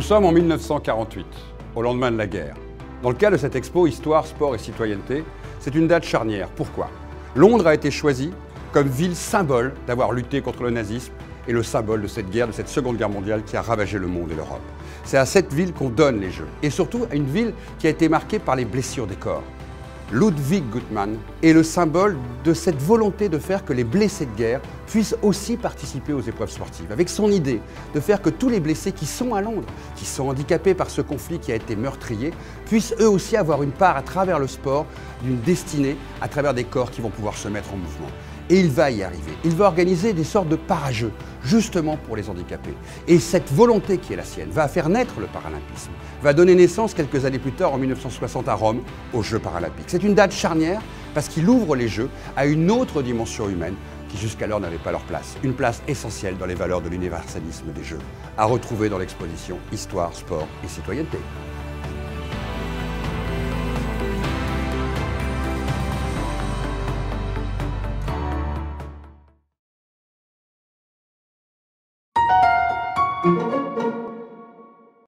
sommes en 1948, au lendemain de la guerre. Dans le cas de cette expo Histoire, Sport et Citoyenneté, c'est une date charnière. Pourquoi? Londres a été choisie comme ville symbole d'avoir lutté contre le nazisme et le symbole de cette guerre, de cette Seconde Guerre mondiale qui a ravagé le monde et l'Europe. C'est à cette ville qu'on donne les Jeux, et surtout à une ville qui a été marquée par les blessures des corps. Ludwig Guttmann est le symbole de cette volonté de faire que les blessés de guerre puissent aussi participer aux épreuves sportives, avec son idée de faire que tous les blessés qui sont à Londres, qui sont handicapés par ce conflit qui a été meurtrier, puissent eux aussi avoir une part à travers le sport, d'une destinée, à travers des corps qui vont pouvoir se mettre en mouvement. Et il va y arriver. Il va organiser des sortes de parajeux, justement pour les handicapés. Et cette volonté qui est la sienne va faire naître le paralympisme, va donner naissance quelques années plus tard, en 1960 à Rome, aux Jeux paralympiques. C'est une date charnière parce qu'il ouvre les Jeux à une autre dimension humaine qui jusqu'alors n'avait pas leur place. Une place essentielle dans les valeurs de l'universalisme des Jeux, à retrouver dans l'exposition Histoire, Sport et Citoyenneté. Thank you.